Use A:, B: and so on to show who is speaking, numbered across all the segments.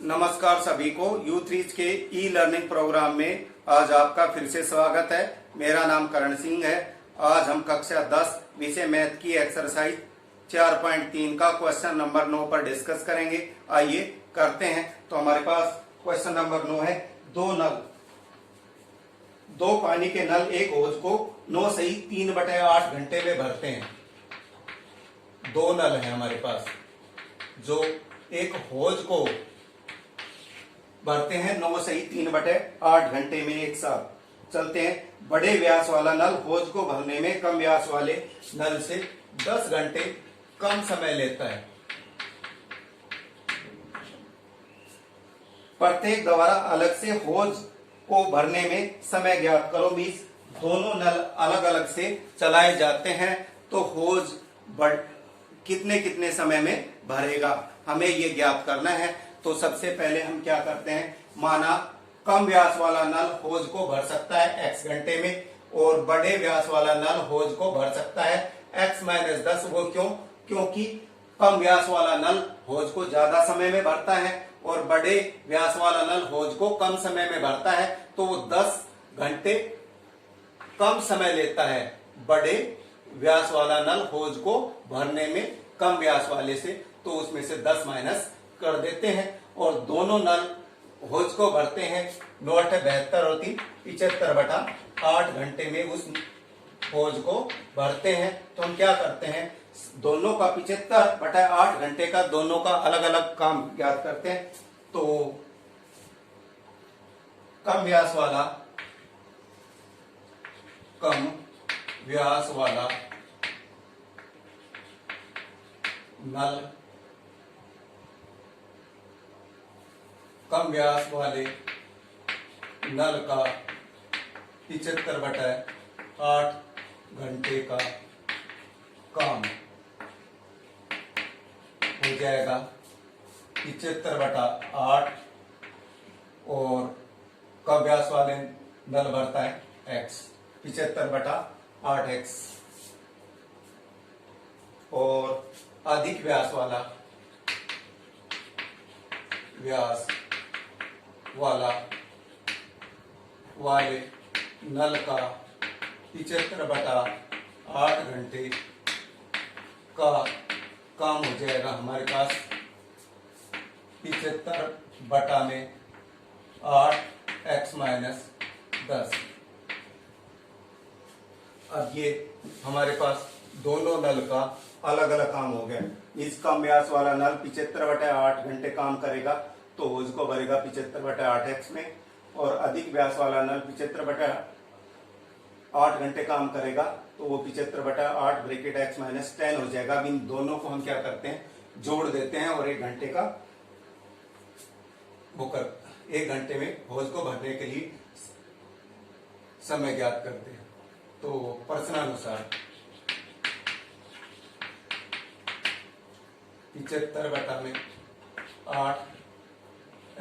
A: नमस्कार सभी को U3 के ई लर्निंग प्रोग्राम में आज आपका फिर से स्वागत है। मेरा नाम करण सिंह है। आज हम कक्षा 10 विषय मैथ की एक्सरसाइज 4.3 का क्वेश्चन नंबर 9 पर डिस्कस करेंगे। आइए करते हैं। तो हमारे पास क्वेश्चन नंबर 9 है। दो पानी के नल एक होज को 9 सही 3/8 घंटे में भरते हैं। दो नल है हमारे पास जो एक होज को भरते हैं 9 सही 3/8 घंटे में एक साथ चलते हैं। बड़े व्यास वाला नल होज को भरने में कम व्यास वाले नल से 10 घंटे कम समय लेता है। प्रत्येक द्वारा अलग से होज को भरने में समय ज्ञात करो। मीन्स दोनों नल अलग अलग से चलाए जाते हैं तो होज कितने कितने समय में भरेगा, हमें ये ज्ञात करना है। तो सबसे पहले हम क्या करते हैं, माना कम व्यास वाला नल होज को भर सकता है x घंटे में और बड़े व्यास वाला नल होज को भर सकता है x-10। वो क्यों? क्योंकि कम व्यास वाला नल होज को ज्यादा समय में भरता है और बड़े व्यास वाला नल होज को कम समय में भरता है, तो वो 10 घंटे कम समय लेता है बड़े व्यास वाला नल होज को भरने में कम व्यास वाले से। तो उसमें से 10 माइनस कर देते हैं और दोनों नल होज को भरते हैं। 9 × 8 = 72 और 3 = 75/8 घंटे में उस होज को भरते हैं। तो हम क्या करते हैं, दोनों का 75/8 घंटे का दोनों का अलग अलग काम ज्ञात करते हैं। तो कम व्यास वाला नल कम व्यास वाले नल का 75/8 घंटे का काम हो जाएगा 75/8 और कम व्यास वाले नल भरता है x 75/8x और अधिक व्यास वाले नल का 75/8 घंटे का काम हो जाएगा हमारे पास 75/8x-10। अब ये हमारे पास दोनों नल का अलग अलग काम हो गया। इस कम व्यास वाला नल 75/8 घंटे काम करेगा तो होज को भरेगा 75/8x में, और अधिक व्यास वाला नल 75/8 घंटे काम करेगा तो वो 75/8 ब्रैकेट x-10 हो जाएगा। अब इन दोनों को हम क्या करते हैं, जोड़ देते हैं और 1 घंटे का होकर 1 घंटे में होज को भरने के लिए समय ज्ञात करते हैं। तो प्रश्नानुसार 75/8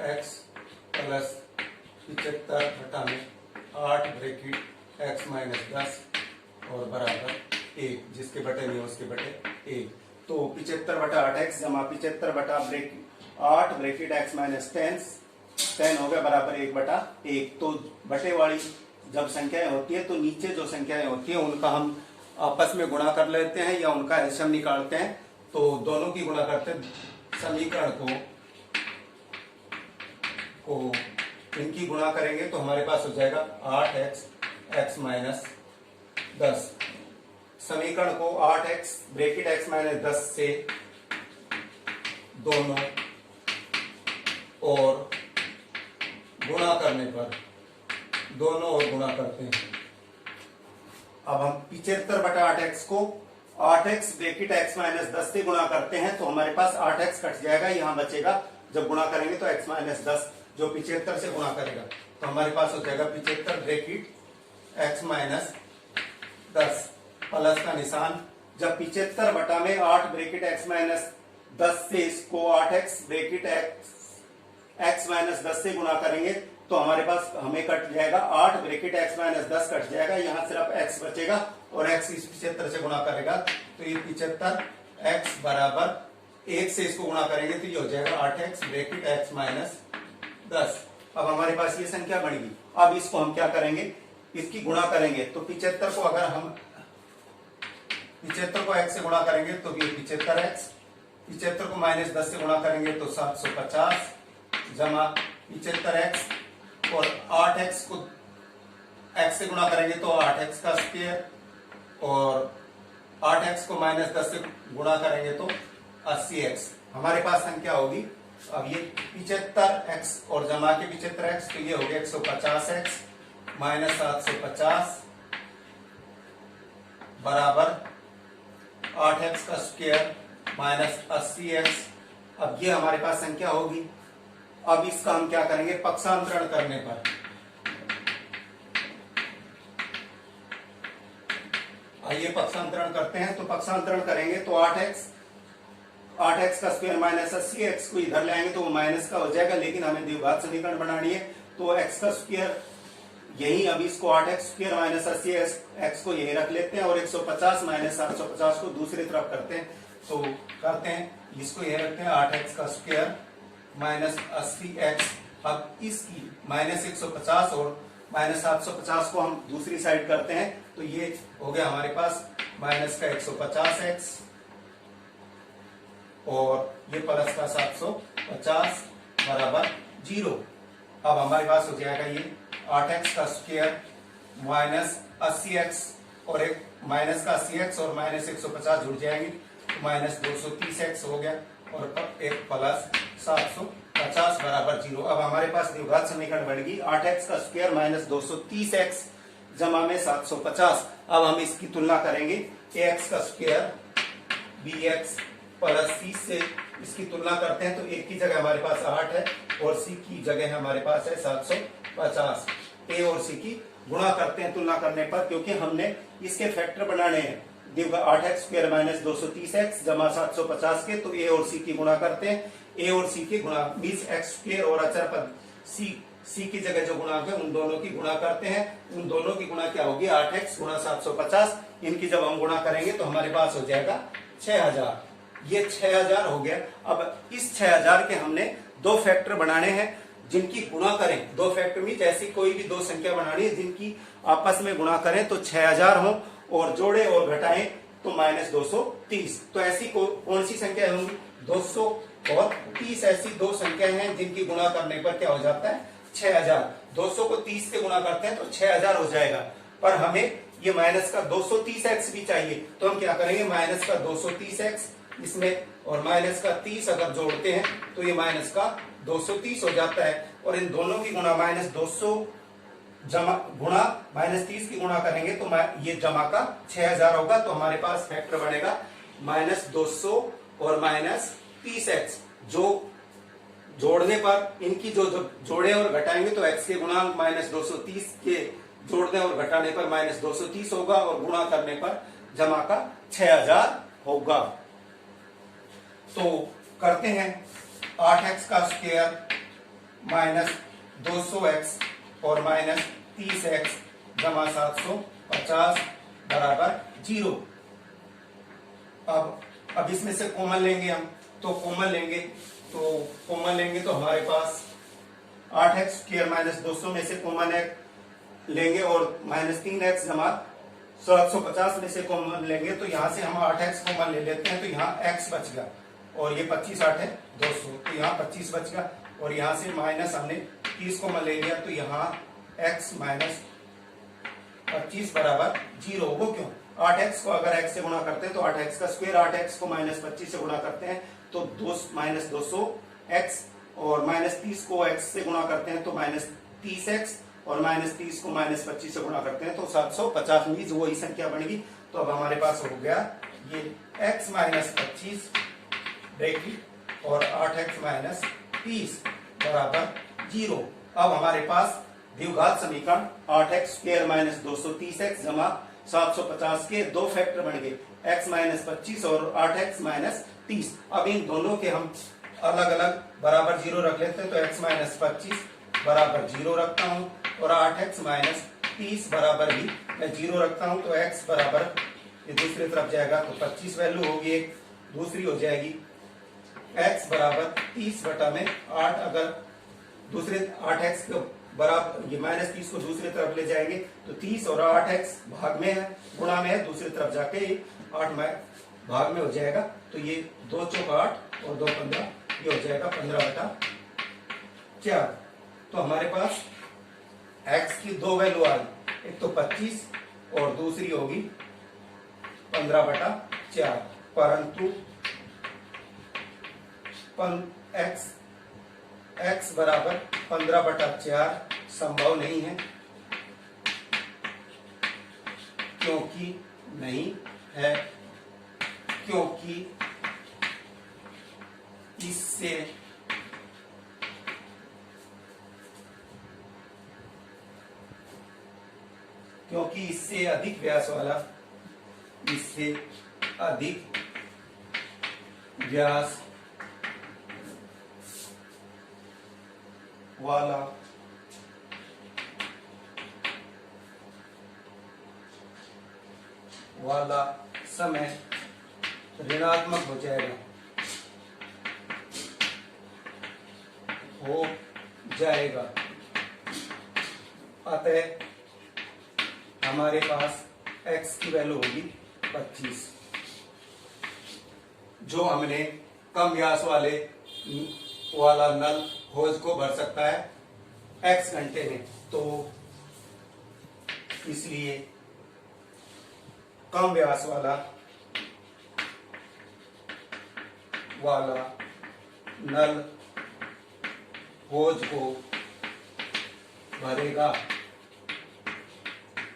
A: x प्लस 75/8 ब्रैकेट x-10 और बराबर 1, जिसके बटे नहीं उसके बटे 1। तो 75/8x जमा 75/8 ब्रैकेट x-10 हो गया बराबर 1/1। तो बटे वाली जब संख्याएं होती है तो नीचे जो संख्याएं होती है उनका हम आपस में गुणा कर लेते हैं या उनका एलसीएम निकालते हैं। तो दोनों की गुणा करते हैं, समीकरण को इनकी गुणा करेंगे तो हमारे पास हो जाएगा 8x x-10। समीकरण को 8x ब्रैकेट x-10 से दोनों और गुणा करने पर दोनों और गुणा करते हैं। अब हम 75/8x को 8x ब्रैकेट x-10 से गुणा करते हैं तो हमारे पास 8x कट जाएगा, यहां बचेगा। जब गुणा करेंगे तो x-10 जो 75 से गुणा करेगा तो हमारे पास हो जाएगा 75 ब्रैकेट x-10 प्लस का निशान। जब 75/8 ब्रैकेट x-10 से इसको 8x ब्रैकेट x-10 से गुणा करेंगे तो हमारे पास हमें कट जाएगा 8 ब्रैकेट x-10 कट जाएगा, यहां सिर्फ x बचेगा और x इस 75 से गुणा करेगा तो ये 75x बराबर 1 से इसको गुणा करेंगे तो ये हो जाएगा 8x ब्रैकेट x माइनस 10। अब हमारे पास ये संख्या बन गई। अब इसको हम क्या करेंगे, इसकी गुणा करेंगे तो 75 को अगर हम 75 को x से गुणा करेंगे तो ये 75x, 75 को माइनस 10 से गुणा करेंगे तो 750 जमा 75x और 8x को x से गुणा करेंगे तो 8x का स्क्वायर और 8x को माइनस 10 से गुणा करेंगे तो 80x। हमारे पास संख्या होगी अब ये 75x और जमा के 75x तो ये हो गया 150x माइनस 750 बराबर 8x का स्क्वायर माइनस 80x। अब ये हमारे पास संख्या होगी। अब इसका हम क्या करेंगे, पक्षांतरण करने पर आइए पक्षांतरण करते हैं। तो पक्षांतरण करेंगे तो 8x का स्क्वायर माइनस 80x को इधर लाएंगे तो वो माइनस का हो जाएगा, लेकिन हमें द्विघात समीकरण बनानी है तो x का स्क्वायर यही, अब इसको 8x स्क्वायर माइनस 80x को यही रख लेते हैं और 150 माइनस 750 को दूसरी तरफ करते हैं। तो करते हैं, इसको यही रखते हैं 8x का स्क्वायर माइनस 80x। अब इसकी माइनस 150 और माइनस 750 को हम दूसरी साइड करते हैं तो ये हो गया हमारे पास माइनस का 150x और ये प्लस का 750 बराबर 0। अब हमारे पास हो जाएगा ये 8x का स्क्वायर माइनस 80x और एक माइनस का 80x और माइनस 150 जुड़ जाएंगे तो माइनस 230x हो गया और एक प्लस 750 बराबर 0। अब हमारे पास द्विघात समीकरण बढ़ गई 8x का स्क्वायर माइनस 230x जमा में 750। अब हम इसकी तुलना करेंगे ax का स्क्वायर bx प्लस c से इसकी तुलना करते हैं तो एक की जगह हमारे पास 8 है और c की जगह हमारे पास है 750। a और c की गुणा करते हैं तुलना करने पर, क्योंकि हमने इसके फैक्टर बनाने हैं 8x स्क्वायर माइनस 230x जमा 750 के, तो a और c की गुणा करते हैं। a और c की गुणा 20x स्क्वायर और अचर पद c की जगह जो गुणांक है उन दोनों की गुणा करते हैं। उन दोनों की गुणा क्या होगी, 8x गुणा 750। इनकी जब हम गुणा करेंगे तो हमारे पास हो जाएगा 6000। ये 6000 हो गया। अब इस 6000 के हमने दो फैक्टर बनाने हैं जिनकी गुणा करें, दो फैक्टर में ऐसी कोई भी दो संख्या बनानी है जिनकी आपस में गुणा करें तो 6000 हो और जोड़े और घटाएं तो माइनस 230। तो ऐसी कौन सी संख्या होंगी, 200 और 30 ऐसी दो संख्याएं हैं जिनकी गुणा करने पर क्या हो जाता है 6000। 200 को 30 से गुणा करते हैं तो 6000 हो जाएगा, पर हमें ये माइनस का 230x भी चाहिए तो हम क्या करेंगे, माइनस का 230x इसमें और माइनस का 30 अगर जोड़ते हैं तो ये माइनस का 230 हो जाता है। और इन दोनों की गुणा माइनस 200 जमा गुणा माइनस 30 की गुणा करेंगे तो ये जमा का 6000 होगा। तो हमारे पास फैक्टर बनेगा माइनस 200 और माइनस 30x। जो जोड़ने पर इनकी जो जोड़े और घटाएंगे तो x के गुणांक माइनस 230 के जोड़ने और घटाने पर माइनस 230 होगा और गुणा करने पर जमा का 6000 होगा। तो करते हैं 8x का स्क्वायर माइनस 200x और माइनस 30x जमा 750 बराबर 0। अब इसमें से कॉमन लेंगे हम, तो कॉमन लेंगे तो हमारे पास 8x स्क्वायर माइनस 200 में से कॉमन लेंगे और माइनस 3x जमा 750 में से कॉमन लेंगे तो यहाँ से हम 8x कॉमन ले लेते हैं तो यहाँ x बच गया और ये 25 8 है 200 तो यहाँ 25 बच गया और यहाँ से माइनस हमने 30 कॉमन ले लिया तो यहाँ x माइनस 25 बराबर 0। वो क्यों, 8x को अगर x से गुणा करते हैं तो 8x का स्क्वायर, 8x को माइनस 25 से गुणा करते हैं तो माइनस 200x और माइनस 30 को x से गुणा करते हैं तो माइनस 30x और माइनस 30 को माइनस 25 से गुणा करते हैं तो 750 में वही संख्या बनेगी। तो अब हमारे पास हो गया ये x माइनस 25 ब्रैकेट और 8x माइनस 30 बराबर 0। अब हमारे पास द्विघात समीकरण 8x स्क्वायर माइनस 230x जमा 750 के दो फैक्टर बन गए, x माइनस 25 और 8x माइनस 30। अब इन दोनों के हम अलग अलग बराबर 0 रख लेते हैं तो x माइनस 25 बराबर 0 रखता हूं और 8x माइनस 30 बराबर भी मैं 0 रखता हूं। तो x बराबर ये दूसरी तरफ जाएगा तो 25 वैल्यू होगी, एक दूसरी हो जाएगी x बराबर 30/8, अगर दूसरे 8x के बराबर ये -30 को दूसरी तरफ ले जाएंगे तो 30 और 8x भाग में है, गुणा में है, दूसरी तरफ जाके 8 भाग में हो जाएगा। तो ये 2 चौक 8 और 2 15, ये हो जाएगा 15/4। तो हमारे पास x की दो वैल्यू आ गई, एक तो 25 और दूसरी होगी 15/4, परंतु x बराबर 15/4 संभव नहीं है, क्योंकि नहीं है, क्योंकि इससे अधिक व्यास वाला, इससे अधिक व्यास वाला समय ऋणात्मक हो जाएगा। अतः हमारे पास x की वैल्यू होगी 25, जो हमने कम व्यास वाला नल होज को भर सकता है x घंटे में। तो इसलिए कम व्यास वाला नल होज को भरेगा,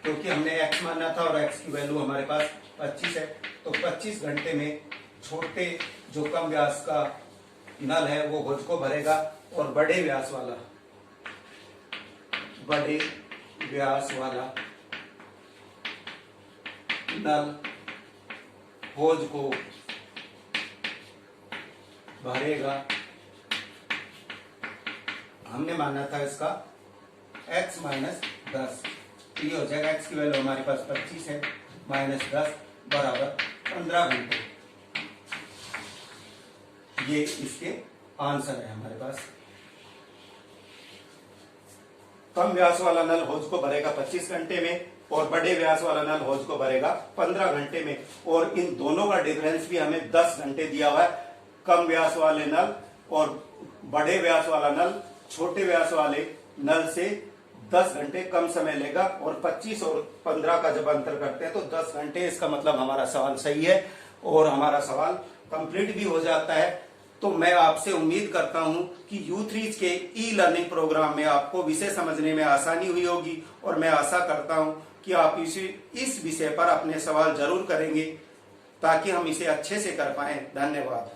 A: क्योंकि हमने x माना था और x की वैल्यू हमारे पास 25 है। तो 25 घंटे में छोटे जो कम व्यास का नल है वो होज को भरेगा, और बड़े व्यास वाला नल होज को भरेगा। हमने माना था इसका x - 10, तो ये हो जाएगा x की वैल्यू हमारे पास 25 है, -10 बराबर 15 घंटे। ये इसके आंसर है हमारे पास। कम व्यास वाला नल होज को भरेगा 25 घंटे में, और बड़े व्यास वाला नल होज को भरेगा 15 घंटे में, और इन दोनों का डिफरेंस भी हमें 10 घंटे दिया हुआ है। कम व्यास वाले नल और बड़े व्यास वाला नल छोटे व्यास वाले नल से 10 घंटे कम समय लेगा, और 25 और 15 का जब अंतर करते हैं तो 10 घंटे। इसका मतलब हमारा सवाल सही है और हमारा सवाल कंप्लीट भी हो जाता है। तो मैं आपसे उम्मीद करता हूं कि U3 के ई लर्निंग प्रोग्राम में आपको विषय समझने में आसानी हुई होगी, और मैं आशा करता हूं कि आप इस विषय पर अपने सवाल जरूर करेंगे, ताकि हम इसे अच्छे से कर पाएं। धन्यवाद।